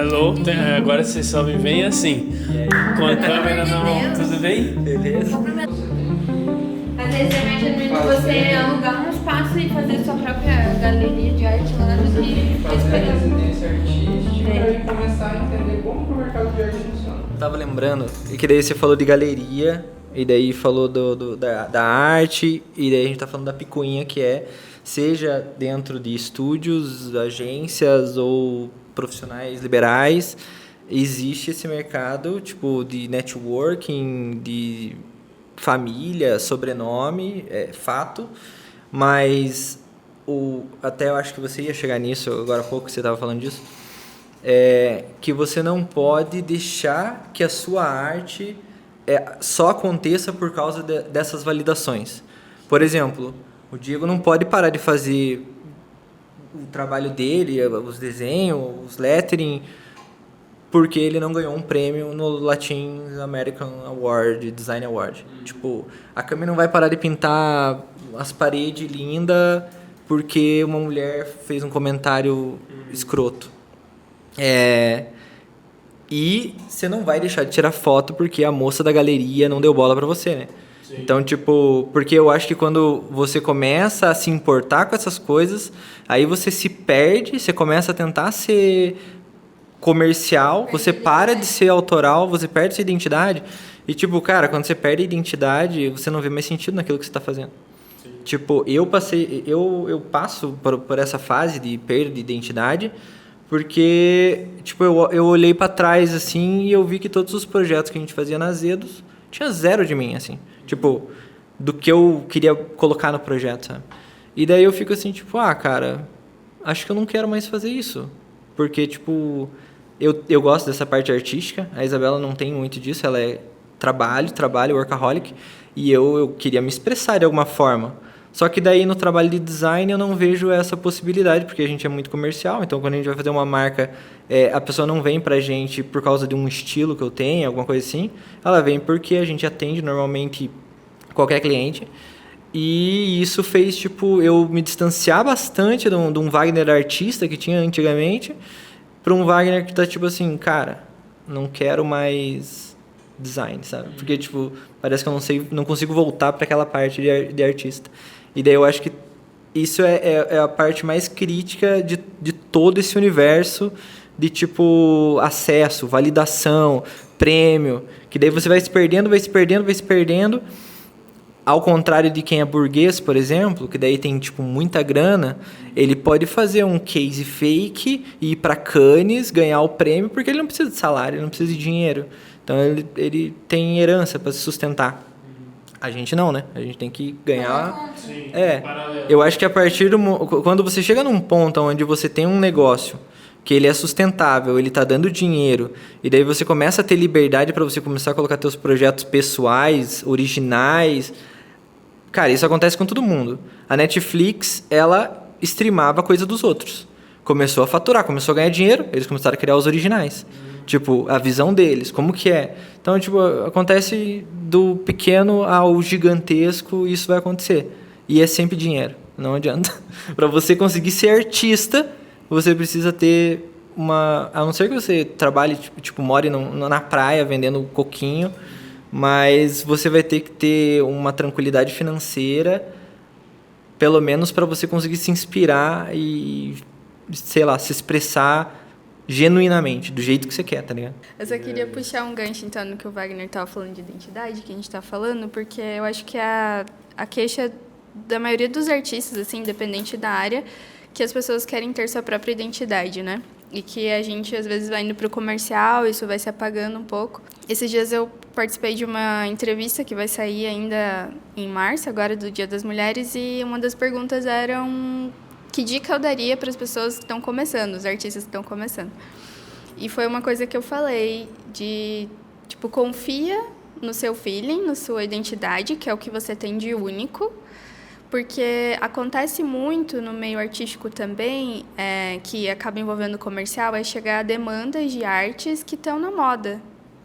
Hello, agora vocês só me veem assim, com a câmera na mão, tudo bem? Beleza. Às vezes é mais genuíno você alugar um espaço e fazer sua própria galeria de arte lá do que Fazer a esperar. residência artística e começar a entender como que o mercado de arte funciona. Tava lembrando que daí você falou de galeria, e daí falou da arte, e daí a gente tá falando da picuinha, que é, seja dentro de estúdios, agências ou profissionais liberais, existe esse mercado, tipo, de networking, de família, sobrenome, fato, mas até eu acho que você ia chegar nisso, agora há pouco você estava falando disso, que você não pode deixar que a sua arte só aconteça por causa dessas validações. Por exemplo, o Diego não pode parar de fazer o trabalho dele, os desenhos, os lettering, porque ele não ganhou um prêmio no Latin American Award, Design Award. Tipo, a Cami não vai parar de pintar as paredes lindas porque uma mulher fez um comentário escroto. E você não vai deixar de tirar foto porque a moça da galeria não deu bola pra você, né? Sim. Então, tipo, porque eu acho que quando você começa a se importar com essas coisas, aí você se perde, você começa a tentar ser comercial, você para de ser autoral, você perde sua identidade. E, tipo, cara, quando você perde a identidade, você não vê mais sentido naquilo que você tá fazendo. Sim. Tipo, eu passo por essa fase de perda de identidade, porque, tipo, eu olhei pra trás, assim, e eu vi que todos os projetos que a gente fazia na Azedos tinha zero de mim, assim. Tipo, do que eu queria colocar no projeto, sabe? E daí eu fico assim, tipo, cara, acho que eu não quero mais fazer isso. Porque, tipo, eu gosto dessa parte artística, a Isabela não tem muito disso, ela é trabalho, workaholic, e eu queria me expressar de alguma forma. Só que daí no trabalho de design eu não vejo essa possibilidade, porque a gente é muito comercial, então quando a gente vai fazer uma marca, a pessoa não vem pra gente por causa de um estilo que eu tenho, alguma coisa assim, ela vem porque a gente atende normalmente qualquer cliente, e isso fez, tipo, eu me distanciar bastante de um Wagner artista que tinha antigamente, para um Wagner que tá tipo assim, cara, não quero mais design, sabe? Porque, tipo, parece que eu não consigo voltar para aquela parte de artista. E daí eu acho que isso é a parte mais crítica de todo esse universo de, tipo, acesso, validação, prêmio, que daí você vai se perdendo. Ao contrário de quem é burguês, por exemplo, que daí tem, tipo, muita grana, ele pode fazer um case fake, ir para Cannes, ganhar o prêmio, porque ele não precisa de salário, ele não precisa de dinheiro. Então, ele tem herança para se sustentar. A gente não, né? A gente tem que ganhar... Sim, eu acho que a partir quando você chega num ponto onde você tem um negócio que ele é sustentável, ele está dando dinheiro, e daí você começa a ter liberdade para você começar a colocar seus projetos pessoais, originais. Cara, isso acontece com todo mundo. A Netflix, ela streamava coisa dos outros. Começou a faturar, começou a ganhar dinheiro, eles começaram a criar os originais. Tipo, a visão deles, como que é. Então, tipo, acontece do pequeno ao gigantesco, isso vai acontecer. E é sempre dinheiro, não adianta. Para você conseguir ser artista, você precisa ter a não ser que você trabalhe, tipo more na praia vendendo coquinho, mas você vai ter que ter uma tranquilidade financeira, pelo menos para você conseguir se inspirar e, sei lá, se expressar genuinamente, do jeito que você quer, tá ligado? Eu só queria puxar um gancho, então, no que o Wagner estava falando de identidade, que a gente está falando, porque eu acho que a queixa da maioria dos artistas, assim, independente da área, que as pessoas querem ter sua própria identidade, né? E que a gente, às vezes, vai indo para o comercial, isso vai se apagando um pouco. Esses dias eu participei de uma entrevista que vai sair ainda em março, agora do Dia das Mulheres, e uma das perguntas era que dica eu daria para as pessoas que estão começando, os artistas que estão começando. E foi uma coisa que eu falei de, tipo, confia no seu feeling, na sua identidade, que é o que você tem de único, porque acontece muito no meio artístico também, que acaba envolvendo o comercial, é chegar a demandas de artes que estão na moda.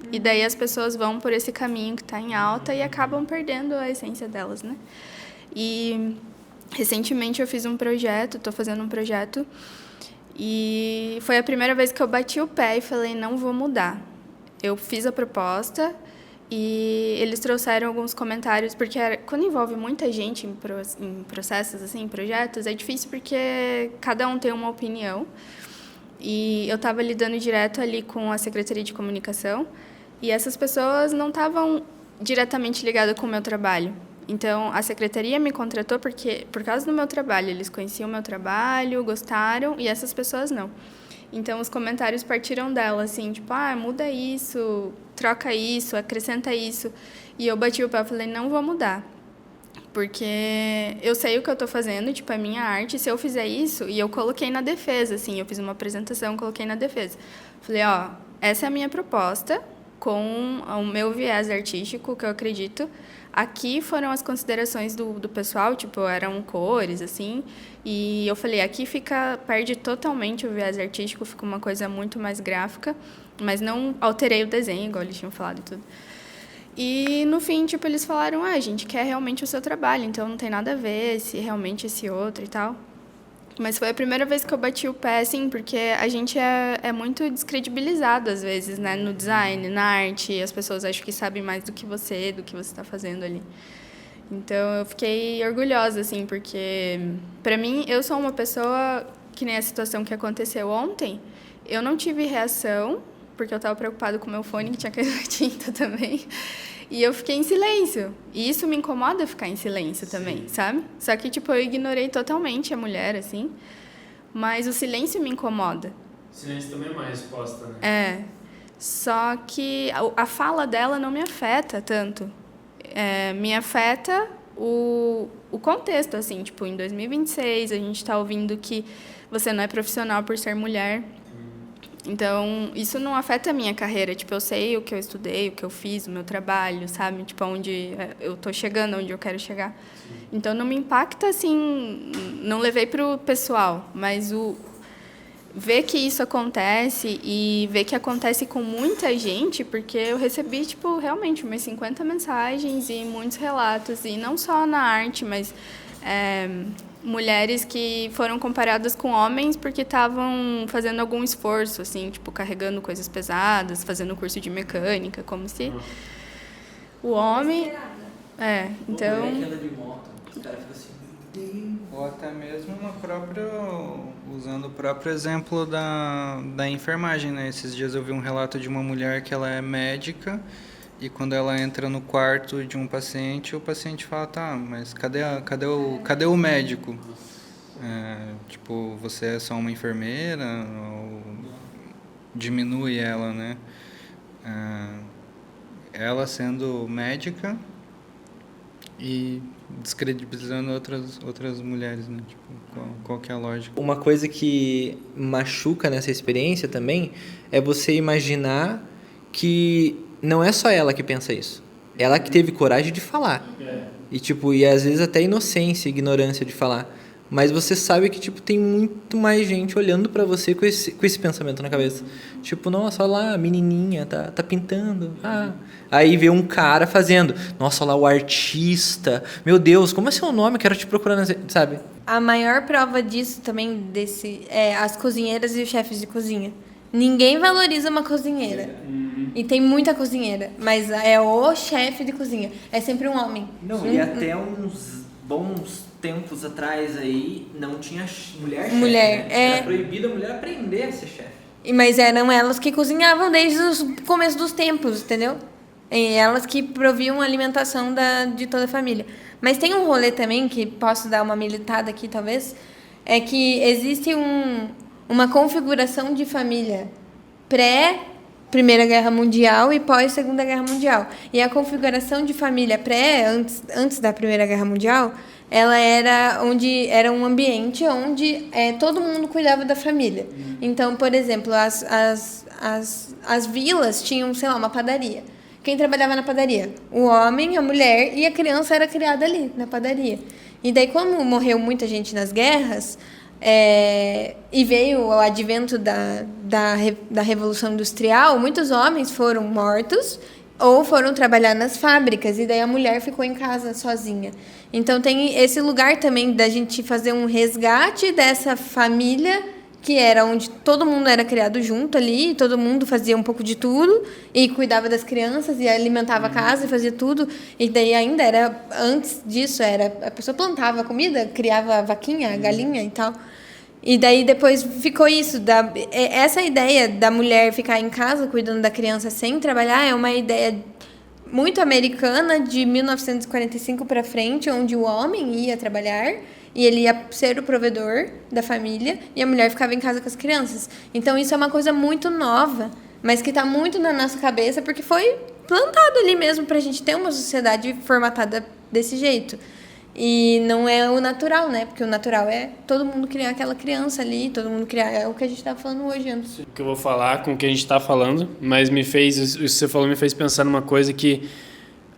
E daí as pessoas vão por esse caminho que está em alta e acabam perdendo a essência delas, né? E recentemente eu fiz um projeto, estou fazendo um projeto, E foi a primeira vez que eu bati o pé e falei, não vou mudar. Eu fiz a proposta e eles trouxeram alguns comentários, porque quando envolve muita gente em processos, assim, em projetos, é difícil porque cada um tem uma opinião. E eu estava lidando direto ali com a Secretaria de Comunicação e essas pessoas não estavam diretamente ligadas com o meu trabalho. Então, a secretaria me contratou por causa do meu trabalho. Eles conheciam o meu trabalho, gostaram, e essas pessoas não. Então, os comentários partiram dela, assim, tipo, muda isso, troca isso, acrescenta isso. E eu bati o pé e falei, não vou mudar. Porque eu sei o que eu estou fazendo, tipo, é minha arte. Se eu fizer isso, e eu coloquei na defesa, assim, eu fiz uma apresentação, coloquei na defesa. Falei, essa é a minha proposta, com o meu viés artístico, que eu acredito. Aqui foram as considerações do pessoal, tipo, eram cores, assim, e eu falei, aqui perde totalmente o viés artístico, fica uma coisa muito mais gráfica, mas não alterei o desenho, igual eles tinham falado e tudo. E, no fim, tipo, eles falaram, a gente quer realmente o seu trabalho, então não tem nada a ver se realmente esse outro e tal. Mas foi a primeira vez que eu bati o pé, assim, porque a gente é muito descredibilizado, às vezes, né? No design, na arte, as pessoas acham que sabem mais do que você está fazendo ali. Então, eu fiquei orgulhosa, assim, porque, para mim, eu sou uma pessoa, que nem a situação que aconteceu ontem, eu não tive reação, porque eu estava preocupada com o meu fone, que tinha caído a tinta também. E eu fiquei em silêncio. E isso me incomoda ficar em silêncio também, sabe? Só que, tipo, eu ignorei totalmente a mulher, assim. Mas o silêncio me incomoda. Silêncio também é uma resposta, né? É. Só que a fala dela não me afeta tanto. Me afeta o contexto, assim. Tipo, em 2026, a gente está ouvindo que você não é profissional por ser mulher. Então, isso não afeta a minha carreira. Tipo, eu sei o que eu estudei, o que eu fiz, o meu trabalho, sabe? Tipo, onde eu tô chegando, onde eu quero chegar. Sim. Então, não me impacta, assim... Não levei pro pessoal, mas ver que isso acontece e ver que acontece com muita gente, porque eu recebi, tipo, realmente umas 50 mensagens e muitos relatos, e não só na arte, mas... mulheres que foram comparadas com homens porque estavam fazendo algum esforço, assim, tipo, carregando coisas pesadas, fazendo curso de mecânica, como se o homem... então... Ou até mesmo usando o próprio exemplo da enfermagem, né? Esses dias eu vi um relato de uma mulher que ela é médica e quando ela entra no quarto de um paciente, o paciente fala, tá, mas cadê o médico? Tipo, você é só uma enfermeira? Ou diminui ela, né? Ela sendo médica e descredibilizando outras mulheres, né? Tipo, qual que é a lógica? Uma coisa que machuca nessa experiência também é você imaginar que não é só ela que pensa isso. Ela que teve coragem de falar. E às vezes até inocência, ignorância de falar. Mas você sabe que, tipo, tem muito mais gente olhando pra você com esse pensamento na cabeça. Tipo, nossa, olha lá, a menininha tá pintando. Aí vê um cara fazendo. Nossa, olha lá, o artista. Meu Deus, como é seu nome? Quero te procurar, sabe? A maior prova disso também, é as cozinheiras e os chefes de cozinha. Ninguém valoriza uma cozinheira. E tem muita cozinheira. Mas é o chefe de cozinha. É sempre um homem. Não, e até uns bons tempos atrás aí, não tinha mulher chefe, mulher, né? Era proibido a mulher aprender a ser chefe. Mas eram elas que cozinhavam desde o começo dos tempos, entendeu? E elas que proviam a alimentação de toda a família. Mas tem um rolê também, que posso dar uma militada aqui, talvez, é que existe uma configuração de família pré-Primeira Guerra Mundial e pós-Segunda Guerra Mundial. E a configuração de família antes da Primeira Guerra Mundial, ela era um ambiente onde todo mundo cuidava da família. Então, por exemplo, as vilas tinham, sei lá, uma padaria. Quem trabalhava na padaria? O homem, a mulher e a criança era criada ali, na padaria. E daí, como morreu muita gente nas guerras, e veio o advento da Revolução Industrial, muitos homens foram mortos ou foram trabalhar nas fábricas, e daí a mulher ficou em casa sozinha. Então tem esse lugar também da gente fazer um resgate dessa família que era onde todo mundo era criado junto ali, todo mundo fazia um pouco de tudo e cuidava das crianças e alimentava a casa e fazia tudo. E daí ainda era, antes disso, a pessoa plantava comida, criava a vaquinha, a galinha e tal. E daí depois ficou isso, essa ideia da mulher ficar em casa cuidando da criança sem trabalhar é uma ideia muito americana de 1945 para frente, onde o homem ia trabalhar e ele ia ser o provedor da família e a mulher ficava em casa com as crianças. Então isso é uma coisa muito nova, mas que está muito na nossa cabeça porque foi plantado ali mesmo para a gente ter uma sociedade formatada desse jeito. E não é o natural, né? Porque o natural é todo mundo criar aquela criança ali, todo mundo criar... É o que a gente tá falando hoje, antes. O que eu vou falar com o que a gente tá falando, mas isso que você falou me fez pensar numa coisa que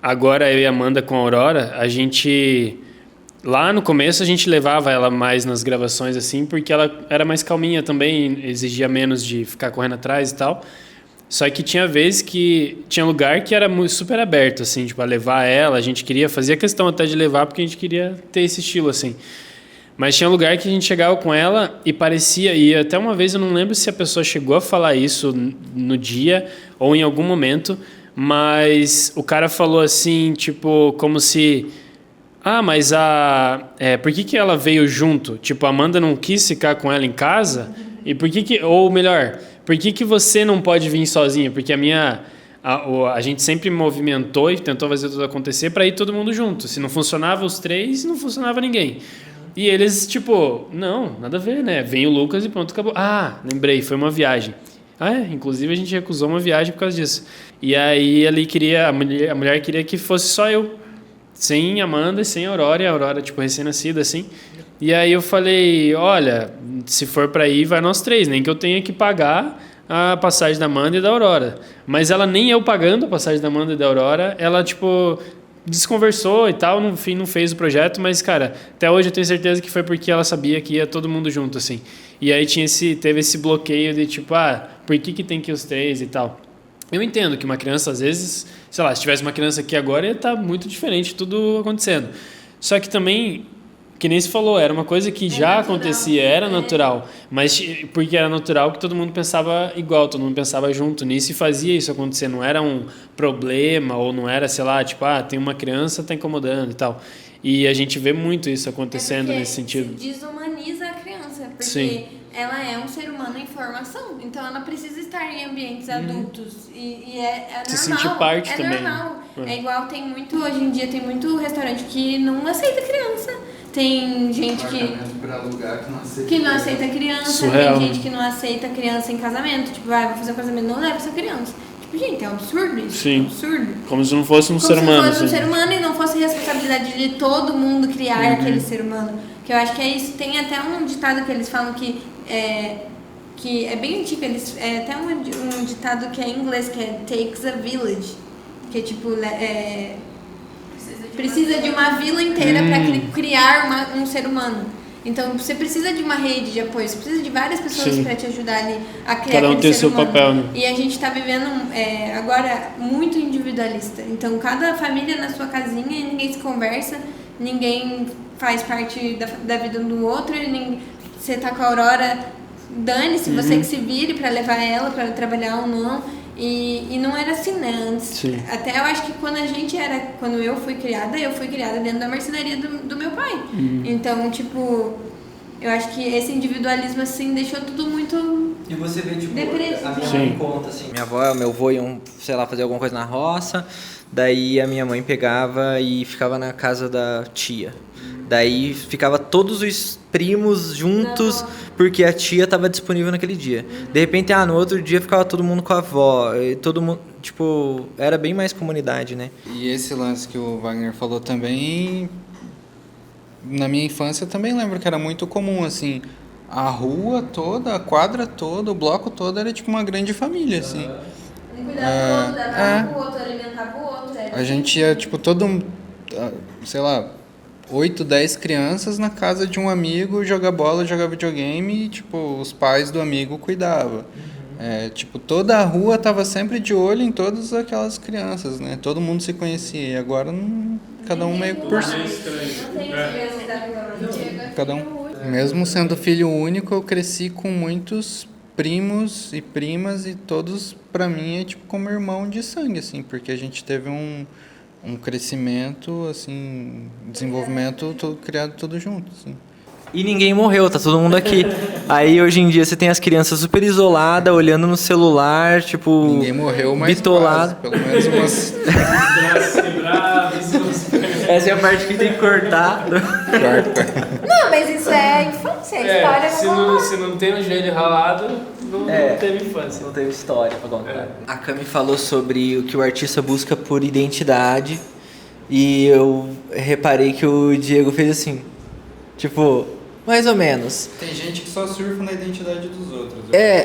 agora eu e a Amanda com a Aurora, a gente... Lá no começo a gente levava ela mais nas gravações, assim, porque ela era mais calminha também, exigia menos de ficar correndo atrás e tal. Só que tinha vezes que... Tinha lugar que era super aberto, assim, tipo, a levar ela. A gente fazia questão até de levar, porque a gente queria ter esse estilo, assim. Mas tinha lugar que a gente chegava com ela e parecia... E até uma vez, eu não lembro se a pessoa chegou a falar isso no dia ou em algum momento, mas o cara falou assim, tipo, como se... mas por que ela veio junto? Tipo, a Amanda não quis ficar com ela em casa? E por que... Ou melhor... Por que você não pode vir sozinha? Porque a gente sempre movimentou e tentou fazer tudo acontecer para ir todo mundo junto. Se não funcionava os três, não funcionava ninguém. E eles, tipo, não, nada a ver, né? Vem o Lucas e pronto, acabou. Lembrei, foi uma viagem. Inclusive a gente recusou uma viagem por causa disso. E aí a mulher queria que fosse só eu. Sem Amanda e sem Aurora. E a Aurora, tipo, recém-nascida, assim. E aí eu falei, olha, se for para ir, vai nós três, nem que eu tenha que pagar a passagem da Amanda e da Aurora. Mas ela, nem eu pagando a passagem da Amanda e da Aurora, ela, tipo, desconversou e tal, no fim não fez o projeto, mas, cara, até hoje eu tenho certeza que foi porque ela sabia que ia todo mundo junto, assim. E aí teve esse bloqueio de, tipo, por que tem que ir os três e tal. Eu entendo que uma criança, às vezes, sei lá, se tivesse uma criança aqui agora, ia estar muito diferente tudo acontecendo. Só que também... Que nem se falou, era uma coisa que já natural, acontecia, era natural. Mas porque era natural que todo mundo pensava igual, todo mundo pensava junto nisso e fazia isso acontecer. Não era um problema ou não era, sei lá, tipo, tem uma criança, tá incomodando e tal. E a gente vê muito isso acontecendo nesse sentido. Desumaniza a criança, porque Sim. Ela é um ser humano em formação, então ela precisa estar em ambientes adultos e é normal. Se sentir parte também. Normal. É igual, hoje em dia tem muito restaurante que não aceita criança. Tem gente que não aceita criança, Surreal. Tem gente que não aceita criança em casamento. Tipo, vou fazer um casamento, não leva essa criança. Tipo, gente, é um absurdo isso. Sim. É um absurdo. Como se não fosse um ser humano. Como se fosse um ser humano e não fosse responsabilidade de todo mundo criar aquele ser humano. Que eu acho que é isso. Tem até um ditado que eles falam que é bem antigo. É até um ditado que é em inglês, que é takes a village. Que é tipo... Precisa de uma vila inteira para criar um ser humano. Então, você precisa de uma rede de apoio, você precisa de várias pessoas para te ajudar ali a criar Cada um tem ser seu humano. papel, né? E a gente está vivendo agora muito individualista. Então, cada família na sua casinha, ninguém se conversa, ninguém faz parte da vida um do outro. Você tá com a Aurora, dane-se, você que se vire para levar ela para trabalhar ou não. E não era assim, né? Antes. Sim. Até eu acho que quando eu fui criada dentro da marcenaria do meu pai. Então, tipo, eu acho que esse individualismo, assim, deixou tudo muito... E você vê, tipo, depresso. a minha mãe conta, assim, minha avó, meu avô iam, sei lá, fazer alguma coisa na roça, daí a minha mãe pegava e ficava na casa da tia. Daí ficava todos os primos juntos, porque a tia estava disponível naquele dia. De repente, no outro dia ficava todo mundo com a avó. E todo mundo, tipo, era bem mais comunidade, né? E esse lance que o Wagner falou também, na minha infância eu também lembro que era muito comum, assim, a rua toda, a quadra toda, o bloco todo era tipo uma grande família, assim. Um cuidava do outro, dava o outro, alimentava o outro. A gente ia, tipo, sei lá, 8, 10 crianças na casa de um amigo, jogar bola, jogar videogame e, tipo, os pais do amigo cuidavam. Tipo, toda a rua tava sempre de olho em todas aquelas crianças, né? Todo mundo se conhecia. E agora, cada um meio por si. Não tem diversidade. Cada um. Mesmo sendo filho único, eu cresci com muitos primos e primas e todos, pra mim, é tipo como irmão de sangue, assim, porque a gente teve um crescimento, assim, desenvolvimento todo, criado tudo junto, assim. E ninguém morreu, tá todo mundo aqui. Aí hoje em dia você tem as crianças super isoladas, olhando no celular, tipo. Ninguém morreu, mas bitolado. quase, pelo menos umas Essa é a parte que tem que cortar. Não, mas isso é a infância, a história se, não não, se não tem o joelho ralado, não teve infância. Não teve história pra contar. A Cami falou sobre o que o artista busca por identidade. E eu reparei que o Diego fez assim. Tipo, mais ou menos. Tem gente que só surfa na identidade dos outros.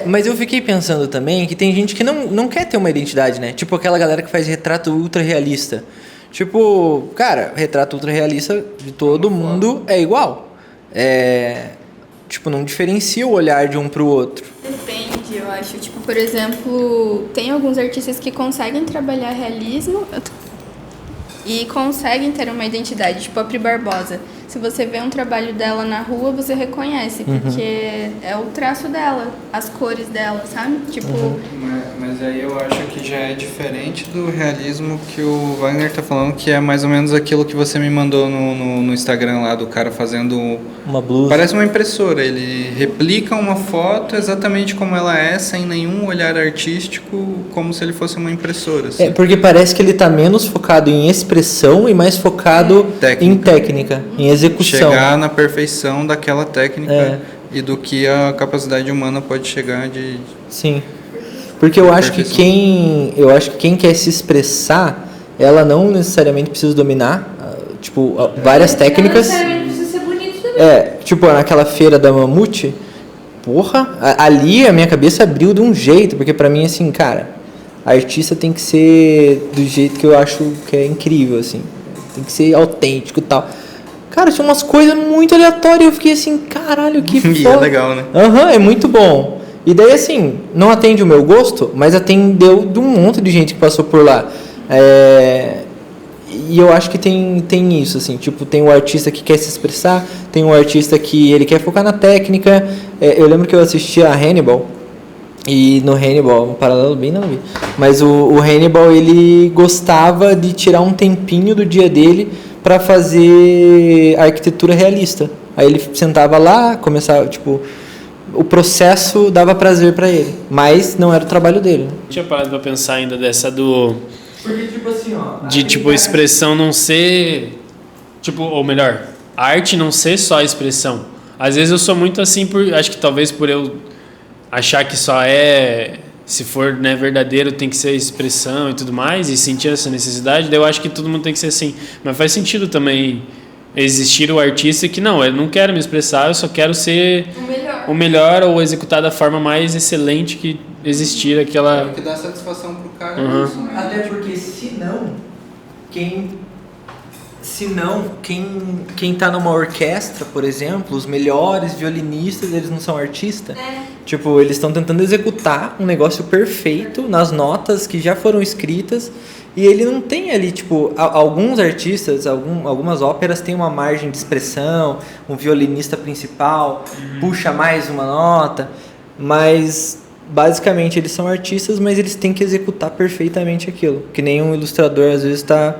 Mas eu fiquei pensando também que tem gente que não quer ter uma identidade, né? Tipo aquela galera que faz retrato ultra realista. Tipo, cara, retrato ultra realista de todo mundo é igual. Tipo, não diferencia o olhar de um pro outro. Depende, eu acho. Tipo, por exemplo, tem alguns artistas que conseguem trabalhar realismo e conseguem ter uma identidade, tipo a Pri Barbosa. Se você vê um trabalho dela na rua, você reconhece, porque é o traço dela, as cores dela, sabe? Tipo... Mas aí eu acho que já é diferente do realismo que o Wagner tá falando, que é mais ou menos aquilo que você me mandou no Instagram lá, do cara fazendo... Uma blusa. Parece uma impressora, ele replica uma foto exatamente como ela é, sem nenhum olhar artístico, como se ele fosse uma impressora. Assim. Porque parece que ele tá menos focado em expressão e mais focado em técnica, em execução. Chegar na perfeição daquela técnica e do que a capacidade humana pode chegar de... Sim. Porque eu acho que quem quer se expressar, ela não necessariamente precisa dominar, tipo, várias técnicas. Não necessariamente precisa ser bonito também. Tipo, naquela feira da Mamute, porra, ali a minha cabeça abriu de um jeito, porque pra mim, assim, cara, artista tem que ser do jeito que eu acho que é incrível, assim. Tem que ser autêntico e tal. Cara, tinha umas coisas muito aleatórias, eu fiquei assim, caralho, que foda. E é legal, né? É muito bom. E daí, assim, não atende o meu gosto, mas atendeu de um monte de gente que passou por lá. E eu acho que tem isso, assim, tipo, tem o artista que quer se expressar, tem o artista que ele quer focar na técnica. Eu lembro que eu assistia a Hannibal, e no Hannibal, um paralelo bem não vi, mas o Hannibal, ele gostava de tirar um tempinho do dia dele para fazer arquitetura realista. Aí ele sentava lá, começava, tipo... O processo dava prazer pra ele, mas não era o trabalho dele. Tinha parado pra pensar ainda dessa do... Porque, tipo assim, ó... De, tipo, expressão não ser... Tipo, ou melhor, a arte não ser só expressão. Às vezes eu sou muito assim, acho que talvez por eu achar que só se for, né, verdadeiro, tem que ser expressão e tudo mais, e sentir essa necessidade, daí eu acho que todo mundo tem que ser assim. Mas faz sentido também existir o artista que, não, eu não quero me expressar, eu só quero ser o melhor ou executar da forma mais excelente que existir aquela... O que dá satisfação pro cara Uhum. isso, né? Até porque, senão, quem tá numa orquestra, por exemplo, os melhores violinistas, eles não são artistas. Tipo, eles estão tentando executar um negócio perfeito nas notas que já foram escritas, e ele não tem ali, tipo, alguns artistas, algumas óperas têm uma margem de expressão, um violinista principal puxa mais uma nota, mas basicamente eles são artistas, mas eles têm que executar perfeitamente aquilo, que nem um ilustrador às vezes está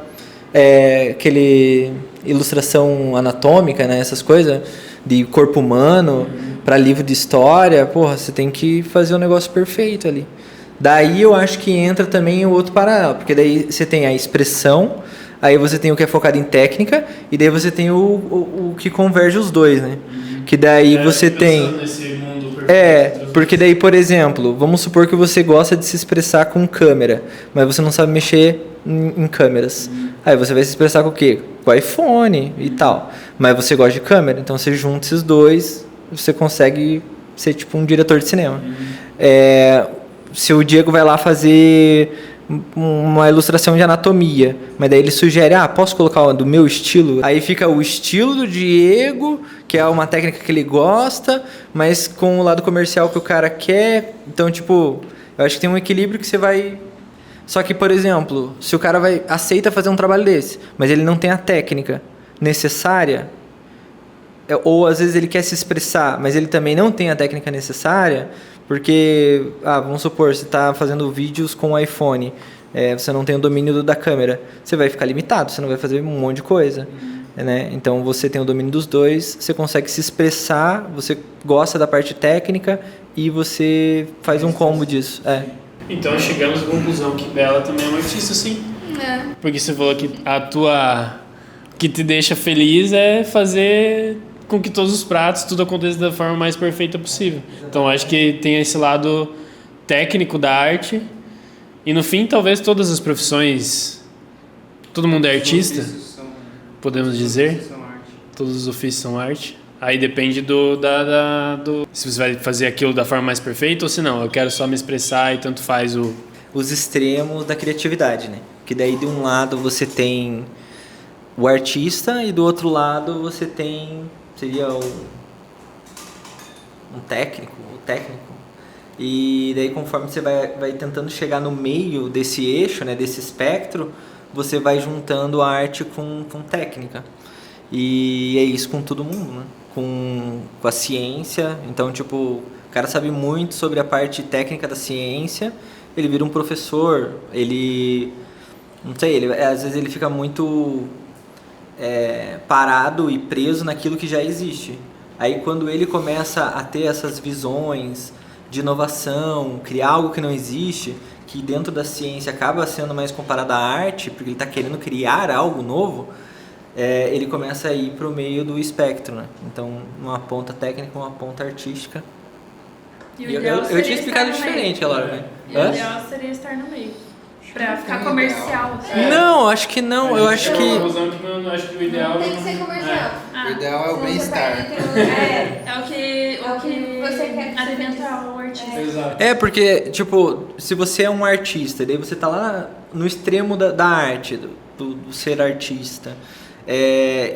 aquele ilustração anatômica, né, essas coisas de corpo humano para livro de história, porra, você tem que fazer um negócio perfeito ali. Daí eu acho que entra também o outro paralelo, porque daí você tem a expressão, aí você tem o que é focado em técnica, e daí você tem o que converge os dois, né? Que daí você tem... porque daí, por exemplo, vamos supor que você gosta de se expressar com câmera, mas você não sabe mexer em câmeras. Aí você vai se expressar com o quê? Com o iPhone e tal. Mas você gosta de câmera, então você junta esses dois, você consegue ser tipo um diretor de cinema. Se o Diego vai lá fazer uma ilustração de anatomia, mas daí ele sugere, posso colocar do meu estilo? Aí fica o estilo do Diego, que é uma técnica que ele gosta, mas com o lado comercial que o cara quer. Então, tipo, eu acho que tem um equilíbrio que você vai... Só que, por exemplo, se o cara aceita fazer um trabalho desse, mas ele não tem a técnica necessária, ou às vezes ele quer se expressar, mas ele também não tem a técnica necessária, porque, vamos supor, você está fazendo vídeos com o iPhone, você não tem o domínio da câmera, você vai ficar limitado, você não vai fazer um monte de coisa. Né? Então você tem o domínio dos dois, você consegue se expressar, você gosta da parte técnica e você faz um combo disso. Então chegamos à conclusão que Bela também é uma artista, sim. Porque você falou que o que te deixa feliz é fazer com que todos os pratos, tudo aconteça da forma mais perfeita possível. Então acho que tem esse lado técnico da arte e no fim talvez todas as profissões, todo mundo é artista, podemos dizer, todos os ofícios são arte. Aí depende do se você vai fazer aquilo da forma mais perfeita ou se não, eu quero só me expressar e tanto faz os extremos da criatividade, né? Que daí de um lado você tem o artista e do outro lado você tem, seria o técnico. E daí conforme você vai tentando chegar no meio desse eixo, né, desse espectro, você vai juntando a arte com técnica. E é isso com todo mundo, né? Com a ciência. Então, tipo, o cara sabe muito sobre a parte técnica da ciência, ele vira um professor, não sei, às vezes ele fica muito parado e preso naquilo que já existe. Aí quando ele começa a ter essas visões de inovação, criar algo que não existe, que dentro da ciência acaba sendo mais comparado à arte, porque ele está querendo criar algo novo, ele começa a ir para o meio do espectro, né? Então, uma ponta técnica, uma ponta artística. Eu tinha explicado diferente, Laura, né? O ideal seria estar no meio. Pra ficar comercial. Não, acho que não. Eu acho que... Eu acho que o ideal... Tem que ser comercial. O ideal é o bem-estar. É o que você quer alimenta o artista. Exato. Porque, tipo, se você é um artista, daí você tá lá no extremo da arte, do ser artista,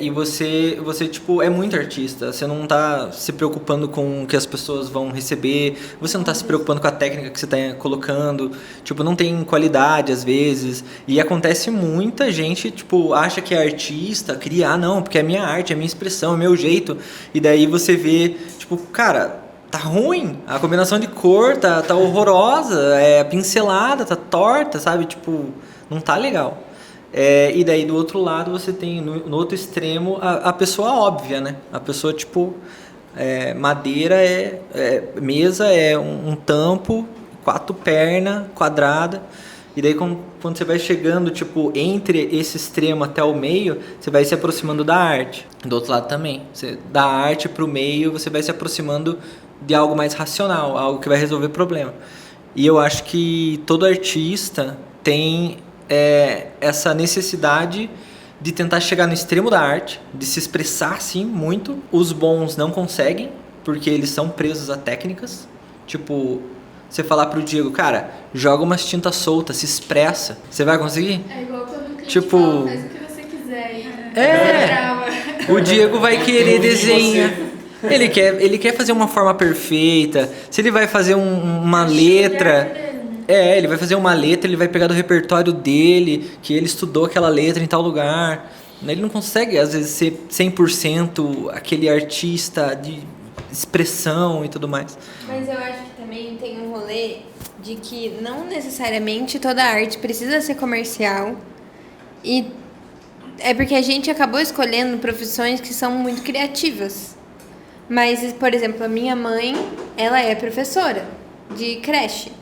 e você, tipo, é muito artista, você não tá se preocupando com o que as pessoas vão receber, você não tá se preocupando com a técnica que você tá colocando, tipo, não tem qualidade às vezes, e acontece muita gente, tipo, acha que é artista, cria, não, porque é minha arte, é minha expressão, é meu jeito, e daí você vê, tipo, cara, tá ruim, a combinação de cor tá horrorosa, pincelada, tá torta, sabe, tipo, não tá legal. E daí do outro lado você tem no outro extremo a pessoa óbvia, né? A pessoa tipo madeira mesa um tampo, 4 pernas quadrada, e daí quando você vai chegando tipo entre esse extremo até o meio, você vai se aproximando da arte. Do outro lado também, da arte pro meio você vai se aproximando de algo mais racional, algo que vai resolver problema. E eu acho que todo artista tem essa necessidade de tentar chegar no extremo da arte, de se expressar sim muito. Os bons não conseguem, porque eles são presos a técnicas. Tipo, você falar pro Diego, cara, joga umas tintas soltas, se expressa. Você vai conseguir? É igual quando o cliente tipo, fala, faz o que você quiser. O Diego vai querer desenhar. Ele quer fazer uma forma perfeita. Se ele vai fazer uma letra... ele vai fazer uma letra, ele vai pegar do repertório dele, que ele estudou aquela letra em tal lugar. Ele não consegue, às vezes, ser 100% aquele artista de expressão e tudo mais. Mas eu acho que também tem um rolê de que não necessariamente toda arte precisa ser comercial. E é porque a gente acabou escolhendo profissões que são muito criativas. Mas, por exemplo, a minha mãe, ela é professora de creche.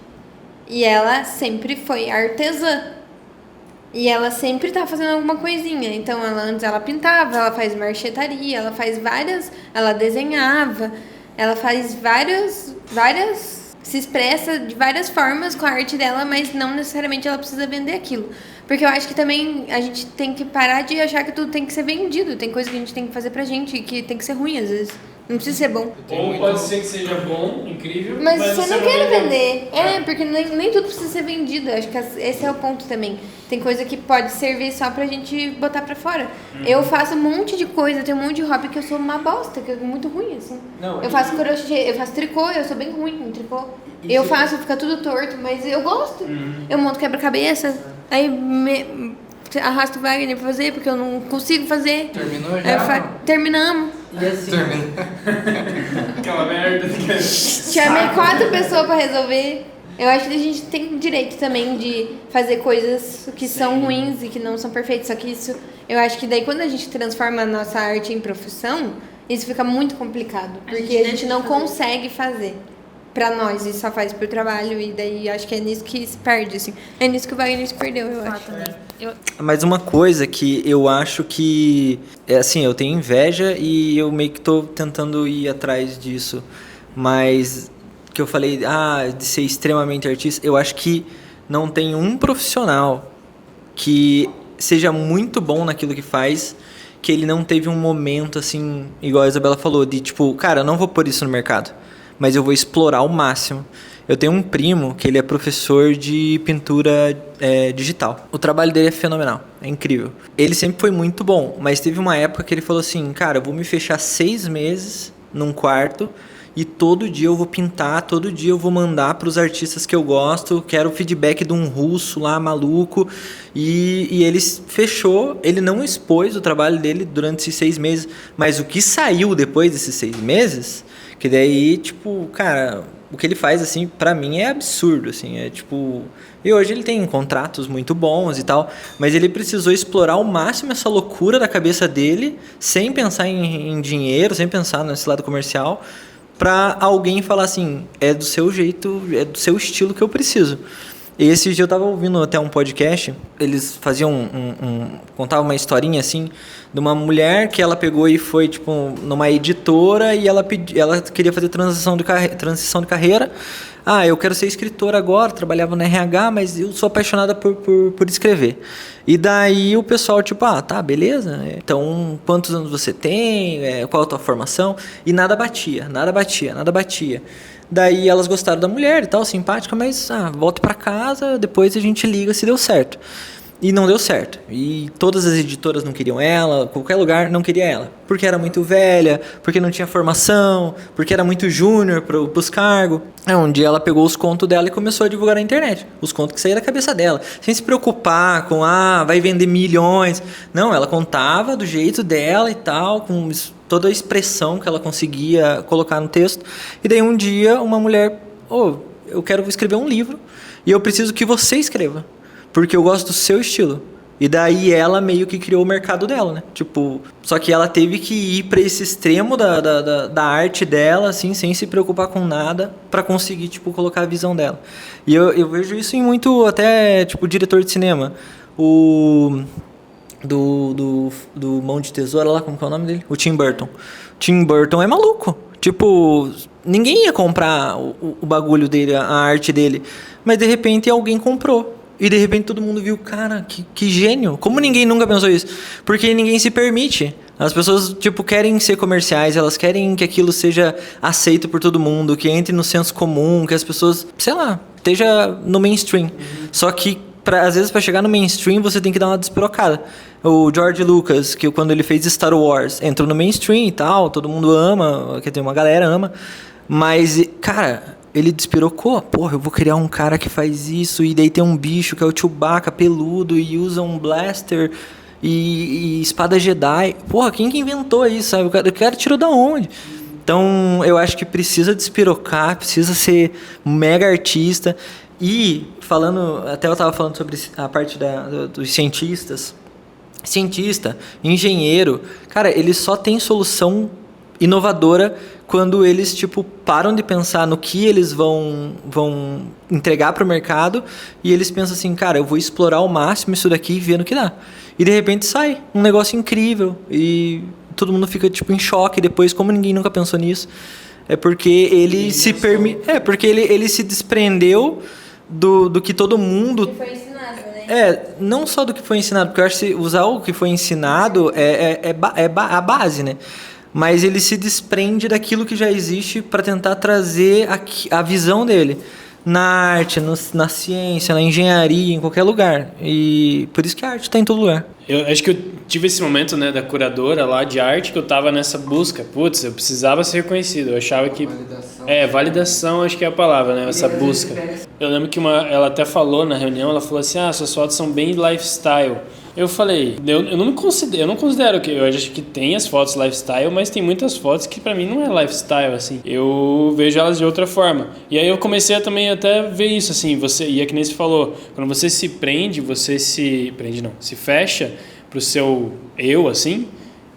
E ela sempre foi artesã. E ela sempre tá fazendo alguma coisinha. Então, antes ela pintava, ela faz marchetaria, ela faz várias... Ela desenhava, ela faz várias... Se expressa de várias formas com a arte dela, mas não necessariamente ela precisa vender aquilo. Porque eu acho que também a gente tem que parar de achar que tudo tem que ser vendido. Tem coisa que a gente tem que fazer pra gente que tem que ser ruim, às vezes. Não precisa ser bom. Ou pode ser que seja bom, incrível, mas você não quer vender. Porque nem tudo precisa ser vendido. Acho que esse é o ponto também. Tem coisa que pode servir só pra gente botar pra fora. Eu faço um monte de coisa, tenho um monte de hobby que eu sou uma bosta, que eu sou muito ruim, assim. Eu faço crochê, eu faço tricô, eu sou bem ruim em tricô. Eu faço, fica tudo torto, mas eu gosto. Eu monto quebra-cabeça, aí arrasto o Wagner pra fazer, porque eu não consigo fazer. Terminou já? Terminamos. E assim, Aquela merda. Chamei 4 pessoas pra resolver. Eu acho que a gente tem direito também de fazer coisas que são ruins e que não são perfeitas. Só que isso, eu acho que daí quando a gente transforma a nossa arte em profissão, isso fica muito complicado. Porque a gente não consegue fazer pra nós e só faz pro trabalho. E daí acho que é nisso que se perde, assim. É nisso que o Wagner se perdeu, eu acho. mas uma coisa que eu acho que... É assim, eu tenho inveja e eu meio que tô tentando ir atrás disso. Mas... que eu falei, de ser extremamente artista, eu acho que não tem um profissional que seja muito bom naquilo que faz, que ele não teve um momento, assim, igual a Isabela falou, de tipo, cara, eu não vou pôr isso no mercado, mas eu vou explorar ao máximo. Eu tenho um primo que ele é professor de pintura digital. O trabalho dele é fenomenal, é incrível. Ele sempre foi muito bom, mas teve uma época que ele falou assim, cara, eu vou me fechar 6 meses num quarto e todo dia eu vou pintar, todo dia eu vou mandar para os artistas que eu gosto, quero o feedback de um russo lá, maluco. E ele fechou, ele não expôs o trabalho dele durante esses 6 meses, mas o que saiu depois desses 6 meses, que daí, tipo, cara, o que ele faz, assim, pra mim é absurdo, assim, é tipo... E hoje ele tem contratos muito bons e tal, mas ele precisou explorar ao máximo essa loucura da cabeça dele, sem pensar em dinheiro, sem pensar nesse lado comercial, pra alguém falar assim, é do seu jeito, é do seu estilo que eu preciso. E esse dia eu tava ouvindo até um podcast, eles faziam contavam uma historinha assim, de uma mulher que ela pegou e foi tipo numa editora e ela queria fazer transição de carreira. Eu quero ser escritora agora, trabalhava na RH, mas eu sou apaixonada por escrever. E daí o pessoal tipo, tá, beleza, então quantos anos você tem, qual a tua formação? E nada batia. Daí elas gostaram da mulher e tal, simpática, mas volta pra casa, depois a gente liga se deu certo. E não deu certo. E todas as editoras não queriam ela, qualquer lugar não queria ela. Porque era muito velha, porque não tinha formação, porque era muito júnior pros cargos. Um dia ela pegou os contos dela e começou a divulgar na internet. Os contos que saíam da cabeça dela. Sem se preocupar com, vai vender milhões. Não, ela contava do jeito dela e tal, com toda a expressão que ela conseguia colocar no texto. E daí um dia uma mulher, eu quero escrever um livro e eu preciso que você escreva. Porque eu gosto do seu estilo. E daí ela meio que criou o mercado dela, né? Tipo, só que ela teve que ir para esse extremo da arte dela, assim, sem se preocupar com nada, para conseguir, tipo, colocar a visão dela. E eu vejo isso em muito, até, tipo, diretor de cinema. Do Mão de Tesoura lá, como que é o nome dele? O Tim Burton. Tim Burton é maluco. Tipo, ninguém ia comprar o bagulho dele, a arte dele. Mas, de repente, alguém comprou. E de repente todo mundo viu, cara, que gênio. Como ninguém nunca pensou isso? Porque ninguém se permite. As pessoas, tipo, querem ser comerciais, elas querem que aquilo seja aceito por todo mundo, que entre no senso comum, que as pessoas, sei lá, esteja no mainstream. Só que, às vezes, para chegar no mainstream, você tem que dar uma despirocada. O George Lucas, que quando ele fez Star Wars, entrou no mainstream e tal, todo mundo ama, que tem uma galera ama, mas, cara... Ele despirocou, eu vou criar um cara que faz isso, e daí tem um bicho que é o Chewbacca peludo e usa um blaster e espada Jedi. Quem que inventou isso, sabe? O cara tirou da onde? Então, eu acho que precisa despirocar, precisa ser mega artista. E, até eu estava falando sobre a parte dos cientistas. Cientista, engenheiro, cara, eles só têm solução inovadora quando eles, tipo, param de pensar no que eles vão entregar para o mercado e eles pensam assim, cara, eu vou explorar ao máximo isso daqui e ver no que dá. E de repente sai um negócio incrível e todo mundo fica, tipo, em choque depois, como ninguém nunca pensou nisso. É porque ele porque ele se desprendeu do que todo mundo... Que foi ensinado, né? Não só do que foi ensinado, porque eu acho que usar o que foi ensinado é a base, né? Mas ele se desprende daquilo que já existe para tentar trazer a visão dele na arte, na ciência, na engenharia, em qualquer lugar. E por isso que a arte está em todo lugar. Eu acho que eu tive esse momento, né, da curadora lá de arte, que eu tava nessa busca. Putz, eu precisava ser reconhecido. Eu achava que... Validação acho que é a palavra, né, essa busca. Eu lembro que ela até falou na reunião, ela falou assim, suas fotos são bem lifestyle. Eu falei, eu não me considero, eu não considero que eu acho que tem as fotos lifestyle, mas tem muitas fotos que pra mim não é lifestyle, assim. Eu vejo elas de outra forma. E aí eu comecei a também até ver isso, assim, e é que nem você falou, quando você se prende, se fecha pro seu eu, assim,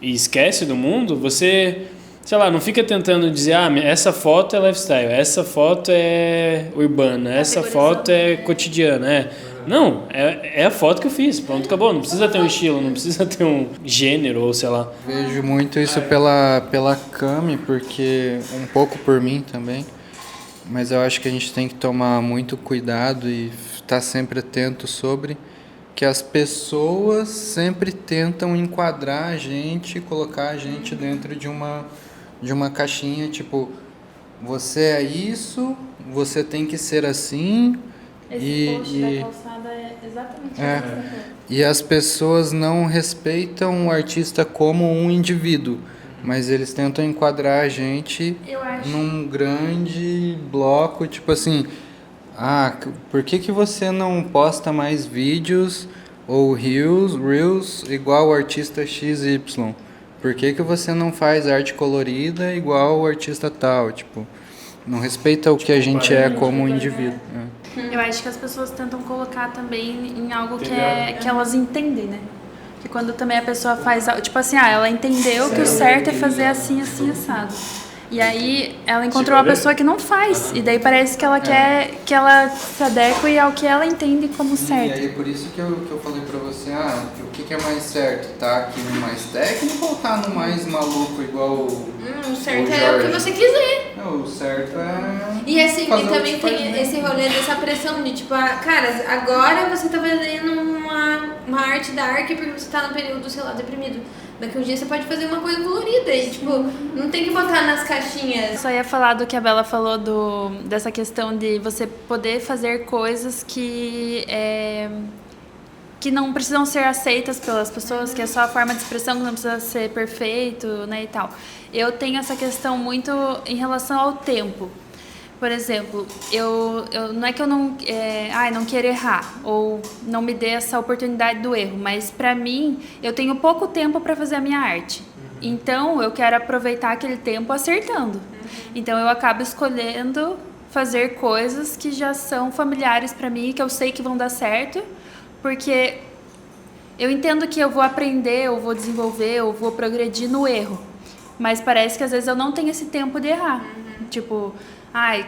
e esquece do mundo, você, sei lá, não fica tentando dizer, essa foto é lifestyle, essa foto é urbana, essa foto é cotidiana, Não, é a foto que eu fiz, pronto, acabou. Não precisa ter um estilo, não precisa ter um gênero, ou sei lá. Vejo muito isso pela Cami, porque um pouco por mim também, mas eu acho que a gente tem que tomar muito cuidado e estar sempre atento sobre que as pessoas sempre tentam enquadrar a gente, colocar a gente dentro de uma caixinha, tipo, você é isso, você tem que ser assim. Esse post da calçada é exatamente isso. E as pessoas não respeitam o artista como um indivíduo, mas eles tentam enquadrar a gente num grande bloco, tipo assim, por que você não posta mais vídeos ou reels igual o artista XY? Por que você não faz arte colorida igual o artista tal? Tipo, não respeita o que a gente é como um indivíduo. Eu acho que as pessoas tentam colocar também em algo que elas entendem, né? Que quando também a pessoa faz, tipo assim, ela entendeu que o certo é fazer assim, assim, assado. E aí ela encontrou uma pessoa que não faz. E daí parece que ela quer que ela se adeque ao que ela entende como certo. E aí por isso que eu falei pra você, o que é mais certo? Tá aqui no mais técnico ou tá no mais maluco igual o certo é o que você quiser. Não, o certo é... E assim, fazer e o também que faz tem bem. esse rolê dessa pressão de tipo, cara, agora você tá fazendo uma arte dark porque você tá no período, sei lá, deprimido. Daqui um dia você pode fazer uma coisa colorida e, tipo, não tem que botar nas caixinhas. Só ia falar do que a Bela falou dessa questão de você poder fazer coisas que não precisam ser aceitas pelas pessoas, que é só a forma de expressão, que não precisa ser perfeito, né, e tal. Eu tenho essa questão muito em relação ao tempo. Por exemplo, eu não é que eu não quero errar ou não me dê essa oportunidade do erro, mas para mim eu tenho pouco tempo para fazer a minha arte. Então eu quero aproveitar aquele tempo acertando. Então eu acabo escolhendo fazer coisas que já são familiares para mim, que eu sei que vão dar certo, porque eu entendo que eu vou aprender, eu vou desenvolver, eu vou progredir no erro. Mas parece que às vezes eu não tenho esse tempo de errar. Tipo,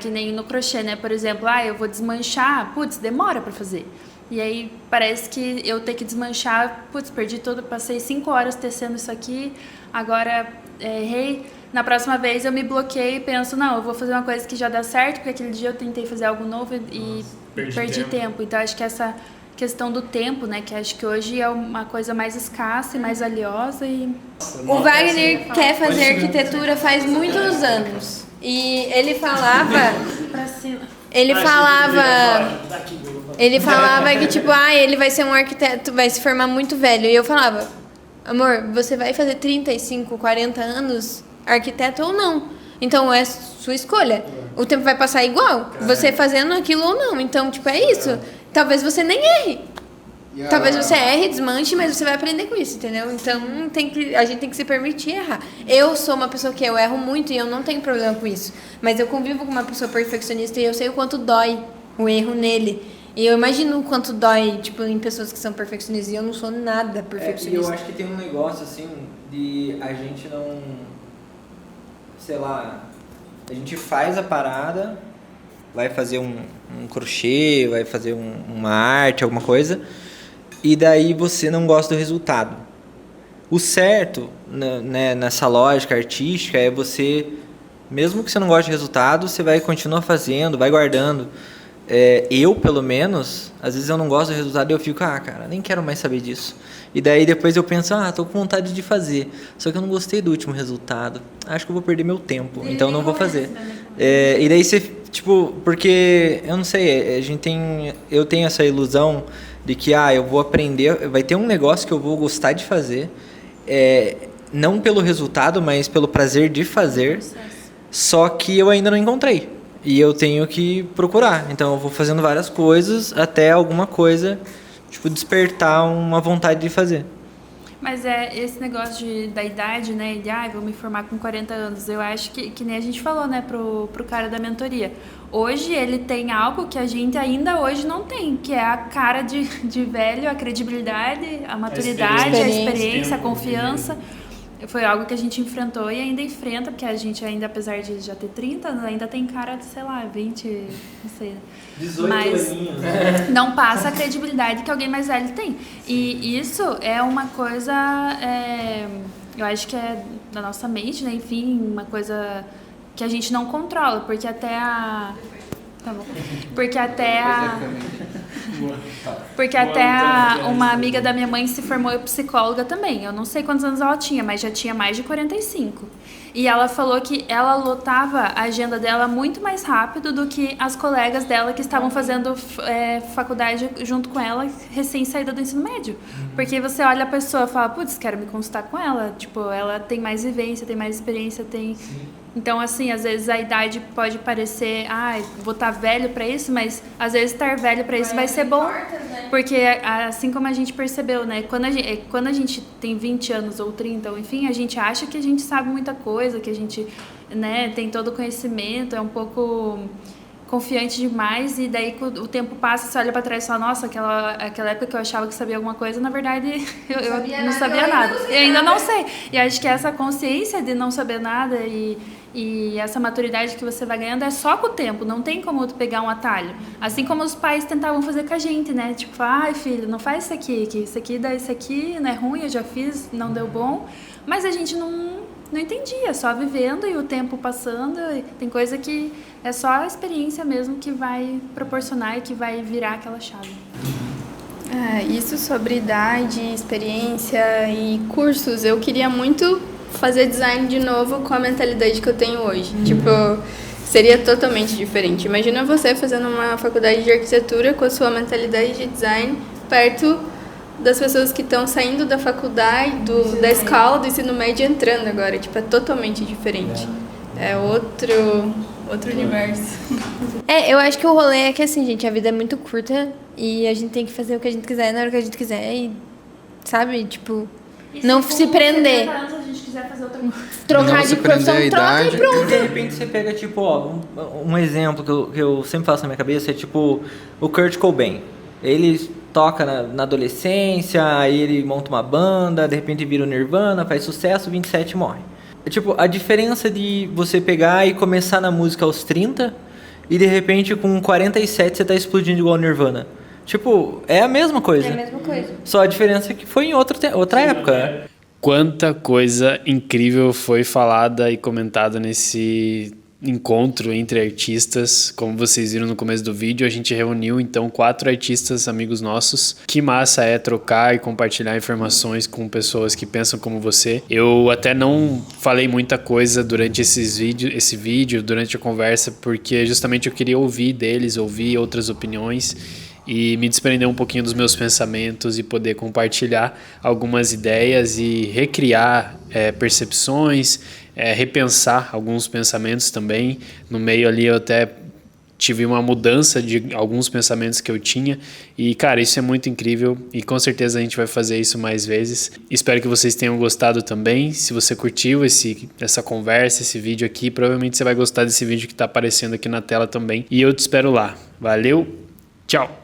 que nem no crochê, né? Por exemplo, eu vou desmanchar, demora pra fazer. E aí parece que eu ter que desmanchar, passei 5 horas tecendo isso aqui, agora errei. Na próxima vez eu me bloqueio e penso, não, eu vou fazer uma coisa que já dá certo, porque aquele dia eu tentei fazer algo novo e perdi tempo. Então acho que essa questão do tempo, né, que acho que hoje é uma coisa mais escassa e mais valiosa. O Wagner quer fazer arquitetura faz muitos anos. E ele falava que tipo, ele vai ser um arquiteto, vai se formar muito velho. E eu falava, amor, você vai fazer 35, 40 anos arquiteto ou não? Então é sua escolha. O tempo vai passar igual, você fazendo aquilo ou não. Então, tipo, é isso. Talvez você nem erre. Talvez você erre, desmanche, mas você vai aprender com isso, entendeu? Então a gente tem que se permitir errar. Eu sou uma pessoa que eu erro muito e eu não tenho problema com isso. Mas eu convivo com uma pessoa perfeccionista e eu sei o quanto dói o erro nele. E eu imagino o quanto dói, tipo, em pessoas que são perfeccionistas. E eu não sou nada perfeccionista. E eu acho que tem um negócio, assim, de a gente não... Sei lá... A gente faz a parada, vai fazer um crochê, vai fazer uma arte, alguma coisa... E daí você não gosta do resultado. O certo, né, nessa lógica artística, é você, mesmo que você não goste de resultado, você vai continuar fazendo, vai guardando. Eu, pelo menos, às vezes eu não gosto do resultado e eu fico, cara, nem quero mais saber disso. E daí depois eu penso, tô com vontade de fazer, só que eu não gostei do último resultado. Acho que eu vou perder meu tempo, então não vou fazer. E daí você, tipo, porque, eu não sei, eu tenho essa ilusão de que, eu vou aprender, vai ter um negócio que eu vou gostar de fazer, não pelo resultado, mas pelo prazer de fazer, só que eu ainda não encontrei. E eu tenho que procurar. Então eu vou fazendo várias coisas até alguma coisa tipo, despertar uma vontade de fazer. Mas esse negócio da idade, né? Vou me formar com 40 anos. Eu acho que nem a gente falou, né, pro cara da mentoria. Hoje ele tem algo que a gente ainda hoje não tem, que é a cara de velho, a credibilidade, a maturidade, a experiência, a confiança. Foi algo que a gente enfrentou e ainda enfrenta, porque a gente ainda, apesar de já ter 30, ainda tem cara de, sei lá, 20, não sei. 18 mas aninhos. não passa a credibilidade que alguém mais velho tem. E isso é uma coisa, eu acho que é da nossa mente, né? Enfim, uma coisa que a gente não controla, porque até a... Tá bom. Porque até uma amiga da minha mãe se formou psicóloga também. Eu não sei quantos anos ela tinha, mas já tinha mais de 45. E ela falou que ela lotava a agenda dela muito mais rápido do que as colegas dela que estavam fazendo faculdade junto com ela, recém saída do ensino médio. Porque você olha a pessoa e fala, putz, quero me consultar com ela. Tipo, ela tem mais vivência, tem mais experiência, tem... Então, assim, às vezes a idade pode parecer, vou estar velho para isso, mas às vezes estar velho para isso vai ser bom. Porque, assim como a gente percebeu, né? Quando a gente tem 20 anos ou 30, ou enfim, a gente acha que a gente sabe muita coisa, que a gente, né, tem todo o conhecimento, é um pouco confiante demais, e daí o tempo passa, você olha para trás e fala, nossa, aquela época que eu achava que sabia alguma coisa, na verdade eu não sabia nada. Eu ainda não sei. E acho que essa consciência de não saber nada e essa maturidade que você vai ganhando é só com o tempo, não tem como tu pegar um atalho. Assim como os pais tentavam fazer com a gente, né? Tipo, filho, não faz isso aqui, que isso aqui dá isso aqui, não é ruim, eu já fiz, não deu bom. Mas a gente não entendia, só vivendo e o tempo passando. Tem coisa que é só a experiência mesmo que vai proporcionar e que vai virar aquela chave. Isso sobre idade, experiência e cursos, eu queria muito fazer design de novo com a mentalidade que eu tenho hoje. Tipo, seria totalmente diferente. Imagina você fazendo uma faculdade de arquitetura com a sua mentalidade de design perto das pessoas que estão saindo da faculdade, da escola, do ensino médio entrando agora. Tipo, é totalmente diferente. É outro universo. Eu acho que o rolê é que, assim, gente, a vida é muito curta e a gente tem que fazer o que a gente quiser na hora que a gente quiser e, sabe, tipo, não se prender. Anos a gente quiser fazer outra coisa. Trocar de profissão, troca e pronto. De repente você pega, tipo, um exemplo que eu sempre faço na minha cabeça é, tipo, o Kurt Cobain. Ele toca na adolescência, aí ele monta uma banda, de repente vira o Nirvana, faz sucesso, 27 morre. Tipo, a diferença de você pegar e começar na música aos 30 e de repente com 47 você tá explodindo igual o Nirvana. Tipo, é a mesma coisa. É a mesma coisa. Só a diferença é que foi em outra época. Quanta coisa incrível foi falada e comentada nesse encontro entre artistas. Como vocês viram no começo do vídeo, a gente reuniu então 4 artistas amigos nossos. Que massa é trocar e compartilhar informações com pessoas que pensam como você. Eu até não falei muita coisa durante esse vídeo, durante a conversa, porque justamente eu queria ouvir deles, ouvir outras opiniões e me desprender um pouquinho dos meus pensamentos e poder compartilhar algumas ideias e recriar percepções, repensar alguns pensamentos também. No meio ali eu até tive uma mudança de alguns pensamentos que eu tinha e, cara, isso é muito incrível e com certeza a gente vai fazer isso mais vezes. Espero que vocês tenham gostado também. Se você curtiu essa conversa, esse vídeo aqui, provavelmente você vai gostar desse vídeo que está aparecendo aqui na tela também. E eu te espero lá. Valeu, tchau!